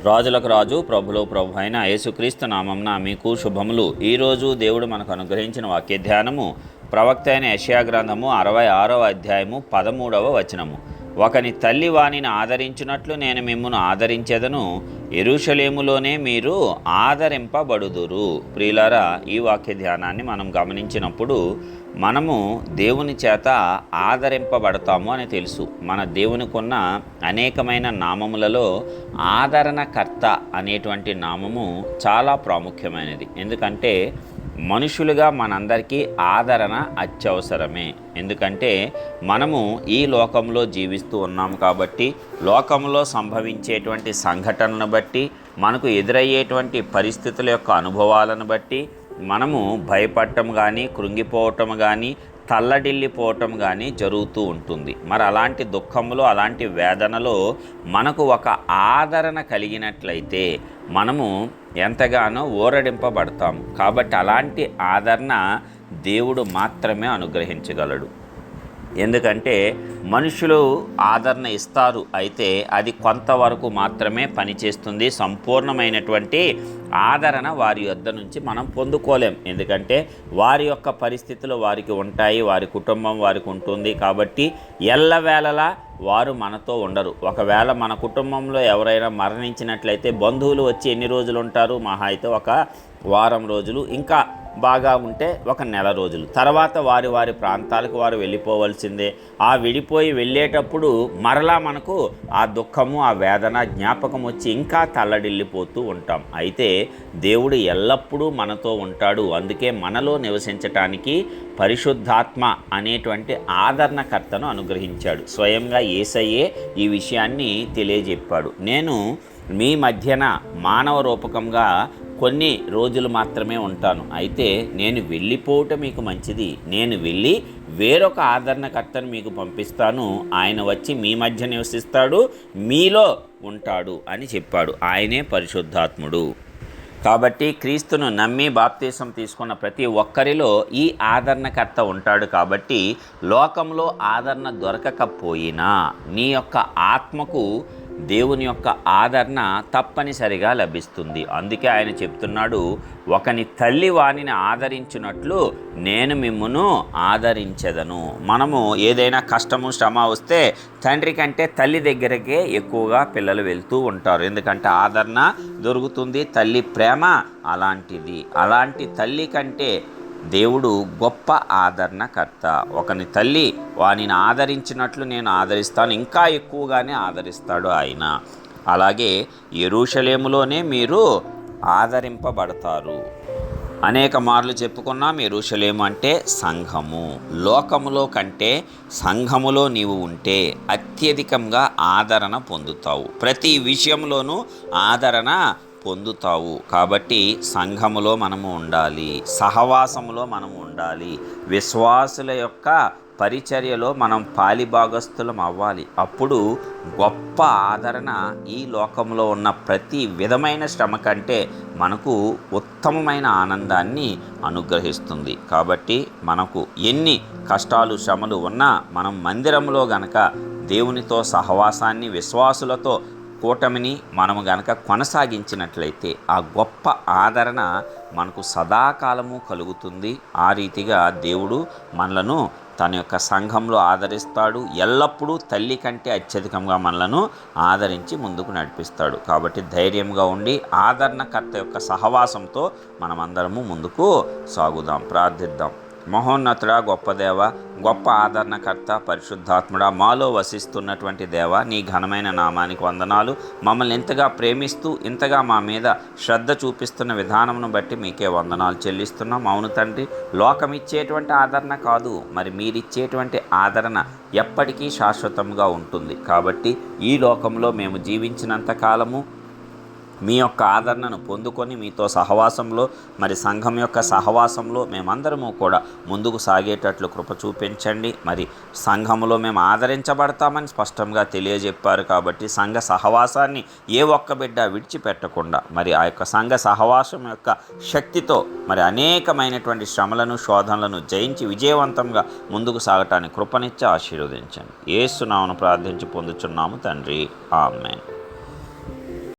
రాజులకు రాజు ప్రభులో ప్రభు అయిన యేసుక్రీస్తు నామమున మీకు శుభములు. ఈరోజు దేవుడు మనకు అనుగ్రహించిన వాక్య ధ్యానము ప్రవక్త అయిన యెషయా గ్రంథము 66వ అధ్యాయము 13వ వచనము. ఒకని తల్లి వానిని ఆదరించినట్లు నేను మిమ్మును ఆదరించెదను, యెరూషలేములోనే మీరు ఆదరింపబడుదురు. ప్రియులారా, ఈ వాక్య ధ్యానాన్ని మనం గమనించినప్పుడు మనము దేవుని చేత ఆదరింపబడతాము అని తెలుసు. మన దేవునికున్న అనేకమైన నామములలో ఆదరణకర్త అనేటువంటి నామము చాలా ప్రాముఖ్యమైనది. ఎందుకంటే మనుషులుగా మనందరికీ ఆదరణ అత్యవసరమే. ఎందుకంటే మనము ఈ లోకంలో జీవిస్తూ ఉన్నాము కాబట్టి లోకంలో సంభవించేటువంటి సంఘటనలను బట్టి, మనకు ఎదురయ్యేటువంటి పరిస్థితుల యొక్క అనుభవాలను బట్టి మనము భయపడటం కానీ, కృంగిపోవటం కానీ, తల్లడిల్లిపోవటం కానీ జరుగుతూ ఉంటుంది. మరి అలాంటి దుఃఖంలో, అలాంటి వేదనలో మనకు ఒక ఆదరణ కలిగినట్లయితే మనము ఎంతగానో ఊరడింపబడతాము. కాబట్టి అలాంటి ఆదరణ దేవుడు మాత్రమే అనుగ్రహించగలడు. ఎందుకంటే మనుషులు ఆదరణ ఇస్తారు, అయితే అది కొంతవరకు మాత్రమే పనిచేస్తుంది. సంపూర్ణమైనటువంటి ఆదరణ వారి యొద్ద నుంచి మనం పొందుకోలేం. ఎందుకంటే వారి యొక్క పరిస్థితులు వారికి ఉంటాయి, వారి కుటుంబం వారికి ఉంటుంది. కాబట్టి ఎల్లవేళలా వారు మనతో ఉండరు. ఒకవేళ మన కుటుంబంలో ఎవరైనా మరణించినట్లయితే బంధువులు వచ్చి ఎన్ని రోజులు ఉంటారు? మహా అయితే ఒక వారం రోజులు, ఇంకా బాగా ఉంటే ఒక నెల రోజులు. తర్వాత వారి వారి ప్రాంతాలకు వారు వెళ్ళిపోవలసిందే. ఆ విడిపోయి వెళ్ళేటప్పుడు మరలా మనకు ఆ దుఃఖము, ఆ వేదన జ్ఞాపకం వచ్చి ఇంకా తల్లడిల్లిపోతూ ఉంటాం. అయితే దేవుడు ఎల్లప్పుడూ మనతో ఉంటాడు. అందుకే మనలో నివసించటానికి పరిశుద్ధాత్మ అనేటువంటి ఆదరణకర్తను అనుగ్రహించాడు. స్వయంగా యేసయ్యే ఈ విషయాన్ని తెలియజెప్పాడు. నేను మీ మధ్యన మానవ రూపకంగా కొన్ని రోజులు మాత్రమే ఉంటాను, అయితే నేను వెళ్ళిపోవటం మీకు మంచిది. నేను వెళ్ళి వేరొక ఆదరణకర్తను మీకు పంపిస్తాను. ఆయన వచ్చి మీ మధ్య నివసిస్తాడు, మీలో ఉంటాడు అని చెప్పాడు. ఆయనే పరిశుద్ధాత్ముడు. కాబట్టి క్రీస్తును నమ్మి బాప్తీసం తీసుకున్న ప్రతి ఒక్కరిలో ఈ ఆదరణకర్త ఉంటాడు. కాబట్టి లోకంలో ఆదరణ దొరకకపోయినా నీ యొక్క ఆత్మకు దేవుని యొక్క ఆదరణ తప్పనిసరిగా లభిస్తుంది. అందుకే ఆయన చెప్తున్నాడు, ఒకని తల్లి వానిని ఆదరించినట్లు నేను మిమ్మును ఆదరించెదను. మనము ఏదైనా కష్టము, శ్రమ వస్తే తండ్రి కంటే తల్లి దగ్గరకే ఎక్కువగా పిల్లలు వెళ్తూ ఉంటారు. ఎందుకంటే ఆదరణ దొరుకుతుంది. తల్లి ప్రేమ అలాంటిది. అలాంటి తల్లి కంటే దేవుడు గొప్ప ఆదరణకర్త. ఒకని తల్లి వానిని ఆదరించినట్లు నేను ఆదరిస్తాను, ఇంకా ఎక్కువగానే ఆదరిస్తాడు ఆయన. అలాగే యెరూషలేములోనే మీరు ఆదరింపబడతారు. అనేక మార్లు చెప్పుకున్నాం, యెరూషలేము అంటే సంఘము. లోకములో కంటే సంఘములో నీవు ఉంటే అత్యధికంగా ఆదరణ పొందుతావు. ప్రతి విషయంలోనూ ఆదరణ పొందుతావు. కాబట్టి సంఘములో మనము ఉండాలి, సహవాసములో మనము ఉండాలి, విశ్వాసుల యొక్క పరిచర్యలో మనం పాలిభాగస్థులం అవ్వాలి. అప్పుడు గొప్ప ఆదరణ ఈ లోకంలో ఉన్న ప్రతి విధమైన శ్రమ కంటే మనకు ఉత్తమమైన ఆనందాన్ని అనుగ్రహిస్తుంది. కాబట్టి మనకు ఎన్ని కష్టాలు, శ్రమలు ఉన్నా మనం మందిరంలో గనక దేవునితో సహవాసాన్ని, విశ్వాసులతో కూటమిని మనము గనక కొనసాగించినట్లయితే ఆ గొప్ప ఆదరణ మనకు సదాకాలము కలుగుతుంది. ఆ రీతిగా దేవుడు మనలను తన యొక్క సంఘంలో ఆదరిస్తాడు. ఎల్లప్పుడూ తల్లి కంటే అత్యధికంగా మనలను ఆదరించి ముందుకు నడిపిస్తాడు. కాబట్టి ధైర్యంగా ఉండి ఆదరణకర్త యొక్క సహవాసంతో మనమందరము ముందుకు సాగుదాం. ప్రార్థిద్దాం. మహోన్నతుడా, గొప్ప దేవ, గొప్ప ఆదరణకర్త, పరిశుద్ధాత్ముడా, మాలో వసిస్తున్నటువంటి దేవ, నీ ఘనమైన నామానికి వందనాలు. మమ్మల్ని ఇంతగా ప్రేమిస్తూ ఇంతగా మా మీద శ్రద్ధ చూపిస్తున్న విధానమును బట్టి మీకే వందనాలు చెల్లిస్తున్నాం. అవును తండ్రి, లోకం ఇచ్చేటువంటి ఆదరణ కాదు, మరి మీరిచ్చేటువంటి ఆదరణ ఎప్పటికీ శాశ్వతంగా ఉంటుంది. కాబట్టి ఈ లోకంలో మేము జీవించినంత కాలము మీ యొక్క ఆదరణను పొందుకొని మీతో సహవాసంలో, మరి సంఘం యొక్క సహవాసంలో మేమందరము కూడా ముందుకు సాగేటట్లు కృప చూపించండి. మరి సంఘములో మేము ఆదరించబడతామని స్పష్టంగా తెలియజెప్పారు. కాబట్టి సంఘ సహవాసాన్ని ఏ ఒక్క బిడ్డ విడిచిపెట్టకుండా, మరి ఆ యొక్క సంఘ సహవాసం యొక్క శక్తితో మరి అనేకమైనటువంటి శ్రమలను, శోధనలను జయించి విజయవంతంగా ముందుకు సాగటానికి కృపనిచ్చి ఆశీర్వదించండి. యేసు నామమున ప్రార్థించి పొందుచున్నాము తండ్రి. ఆమేన్.